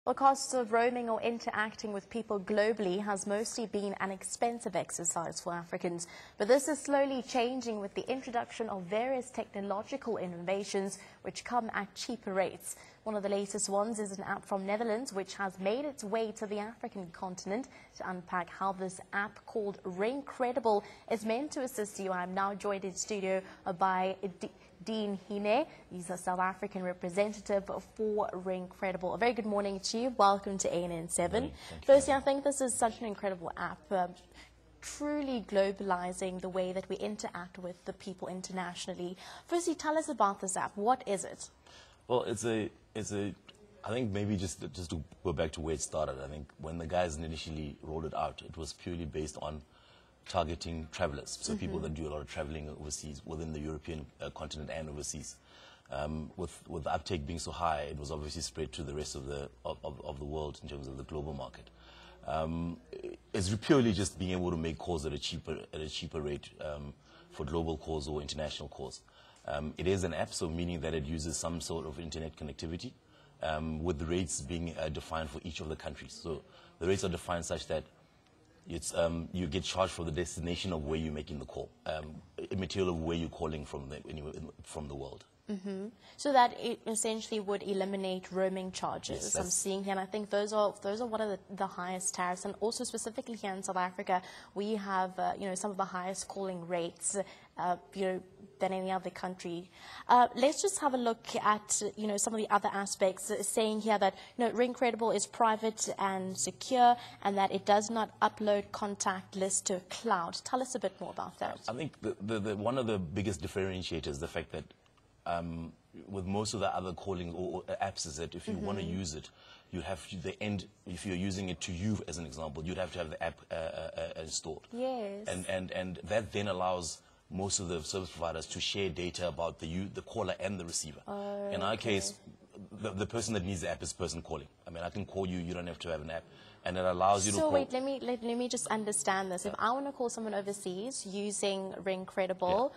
The cost of roaming or interacting with people globally has mostly been an expensive exercise for Africans, but this is slowly changing with the introduction of various technological innovations which come at cheaper rates. One of the latest ones is an app from Netherlands which has made its way to the African continent. To unpack how this app called Ringcredible is meant to assist you, I'm now joined in studio by Hiine. He's a South African representative for Ringcredible. A very good morning to you. Welcome to ANN7. Firstly, I think this is such an incredible app, truly globalizing the way that we interact with the people internationally. Firstly, tell us about this app. What is it? Well, I think maybe just to go back to where it started, I think when the guys initially rolled it out, it was purely based on targeting travelers, so people that do a lot of traveling overseas, within the European continent and overseas. With the uptake being so high, it was obviously spread to the rest of the world in terms of the global market. It's purely just being able to make calls at a cheaper rate for global calls or international calls. It is an app, so meaning that it uses some sort of internet connectivity, with the rates being defined for each of the countries. So the rates are defined such that it's you get charged for the destination of where you're making the call, immaterial of where you're calling from from the world. So that it essentially would eliminate roaming charges. Yes, I'm seeing here, and I think those are one of the highest tariffs, and also specifically here in South Africa, we have some of the highest calling rates than any other country. Let's just have a look at some of the other aspects. Saying here that Ringcredible is private and secure, and that it does not upload contact lists to a cloud. Tell us a bit more about that. I think one of the biggest differentiators is the fact that with most of the other calling or apps is that if you want to use it, you have to, if you're using it to you as an example, you'd have to have the app installed. Yes. And that then allows most of the service providers to share data about the caller and the receiver. Oh, in our case, the person that needs the app is the person calling. I mean, I can call you, you don't have to have an app. And it allows you to call. So wait, let me just understand this. If I want to call someone overseas using Ringcredible,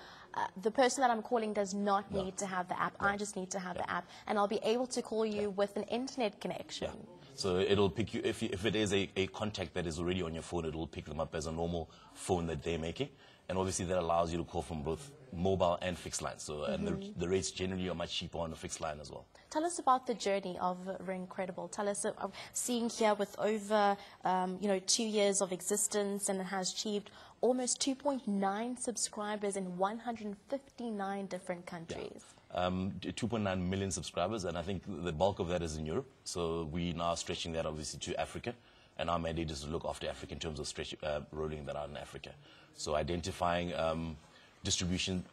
the person that I'm calling does not need to have the app. I just need to have the app, and I'll be able to call you with an internet connection. So it'll pick you, if it is a contact that is already on your phone, it'll pick them up as a normal phone that they're making. And obviously that allows you to call from both mobile and fixed lines. So and the rates generally are much cheaper on the fixed line as well. Tell us about the journey of Ringcredible. Tell us, seeing here with over 2 years of existence, and it has achieved almost 2.9 subscribers in 159 different countries. 2.9 million subscribers, and I think the bulk of that is in Europe. So we're now stretching that obviously to Africa, and our mandate is to look after Africa in terms of rolling that out in Africa. So identifying distribution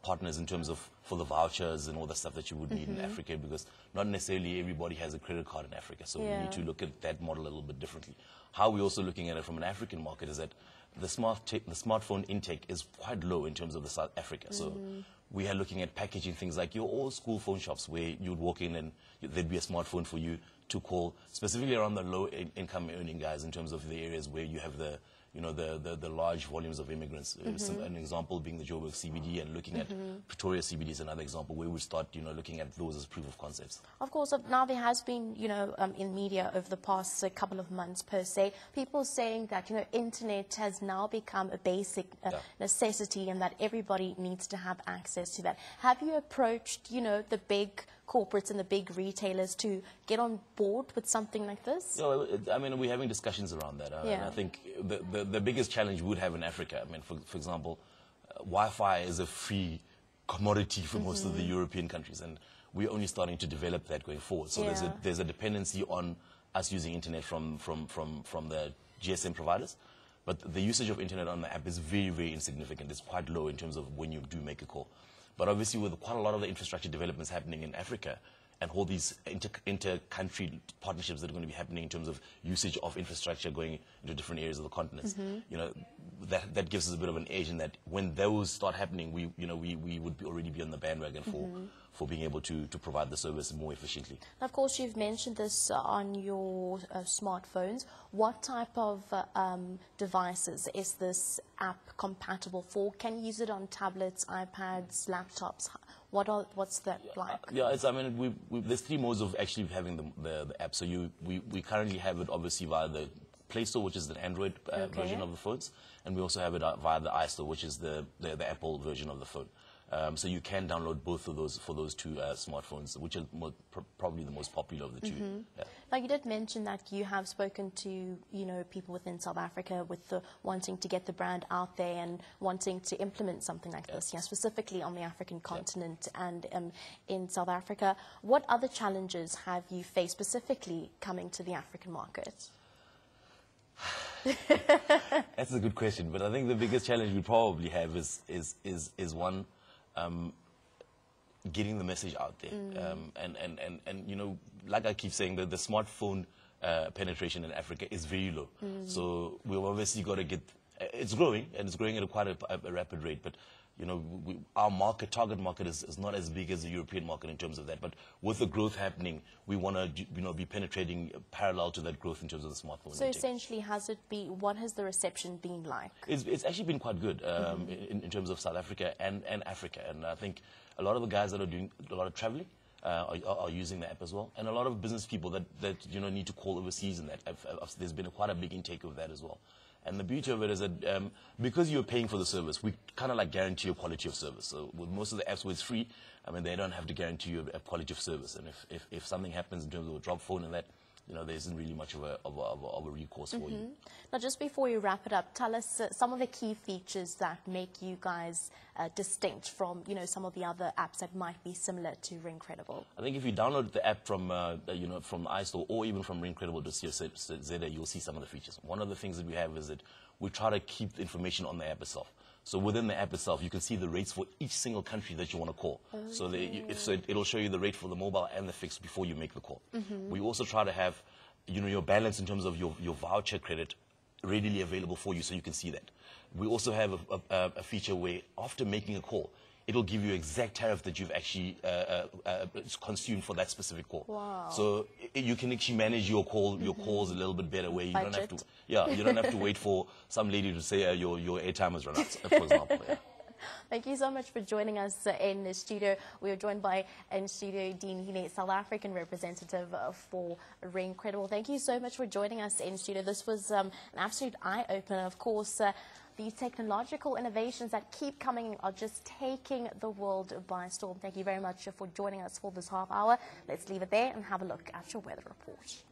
partners in terms of for the vouchers and all the stuff that you would need in Africa, because not necessarily everybody has a credit card in Africa, so we need to look at that model a little bit differently. How we're also looking at it from an African market is that the smartphone intake is quite low in terms of the South Africa. So we are looking at packaging things like your old school phone shops where you'd walk in and there'd be a smartphone for you to call, specifically around the low income earning guys, in terms of the areas where you have the large volumes of immigrants. An example being the Joburg CBD, and looking at Pretoria CBD is another example where we start looking at those as proof of concepts. Of course, now there has been in media over the past couple of months per se, people saying that internet has now become a basic necessity, and that everybody needs to have access to that. Have you approached the big corporates and the big retailers to get on board with something like this? I mean, we're having discussions around that. And I think the biggest challenge we would have in Africa, I mean, for example, Wi-Fi is a free commodity for most of the European countries, and we're only starting to develop that going forward. So there's a dependency on us using internet from the GSM providers. But the usage of internet on the app is very, very insignificant. It's quite low in terms of when you do make a call. But obviously, with quite a lot of the infrastructure developments happening in Africa, and all these inter-country partnerships that are going to be happening in terms of usage of infrastructure going into different areas of the continent, that gives us a bit of an edge in that when those start happening, we would already be on the bandwagon for being able to provide the service more efficiently. Of course, you've mentioned this on your smartphones. What type of devices is this app compatible for? Can you use it on tablets, iPads, laptops? What's that like? Yeah, there's 3 modes of actually having the app. So we currently have it obviously via the Play Store, which is the Android version of the phones, and we also have it via the iStore, which is the Apple version of the phone. So you can download both of those for those 2 smartphones, which are probably the most popular of the 2. Yeah. Now, you did mention that you have spoken to people within South Africa with the wanting to get the brand out there and wanting to implement something like this, specifically on the African continent and in South Africa. What other challenges have you faced specifically coming to the African market? That's a good question, but I think the biggest challenge we probably have is one, getting the message out there. And like I keep saying, the smartphone penetration in Africa is very low. So we've obviously got to get, it's growing, and it's growing at quite a rapid rate, but our target market is not as big as the European market in terms of that. But with the growth happening, we want to be penetrating parallel to that growth in terms of the smartphone. So essentially, what has the reception been like? It's actually been quite good in terms of South Africa and Africa. And I think a lot of the guys that are doing a lot of traveling are using the app as well. And a lot of business people that need to call overseas, and that there's been quite a big intake of that as well. And the beauty of it is that because you're paying for the service, we kind of like guarantee your quality of service. So with most of the apps where it's free, they don't have to guarantee you a quality of service. And if something happens in terms of a drop phone and that, there isn't really much of a recourse for you. Now, just before we wrap it up, tell us some of the key features that make you guys distinct from, some of the other apps that might be similar to Ringcredible. I think if you download the app from iStore or even from Ringcredible.co.za, you'll see some of the features. One of the things that we have is that we try to keep the information on the app itself. So within the app itself, you can see the rates for each single country that you want to call. So it'll show you the rate for the mobile and the fixed before you make the call. We also try to have, your balance in terms of your voucher credit readily available for you, so you can see that. We also have a feature where after making a call, it'll give you exact tariff that you've actually consumed for that specific call. Wow. So you can actually manage your calls a little bit better, where you don't have to, you don't have to wait for some lady to say your airtime has run out, for example. Yeah. Thank you so much for joining us in the studio. We are joined by in studio Dean Hiine, South African representative for Ringcredible. Thank you so much for joining us in studio. This was an absolute eye-opener. Of course, these technological innovations that keep coming are just taking the world by storm. Thank you very much for joining us for this half hour. Let's leave it there and have a look at your weather report.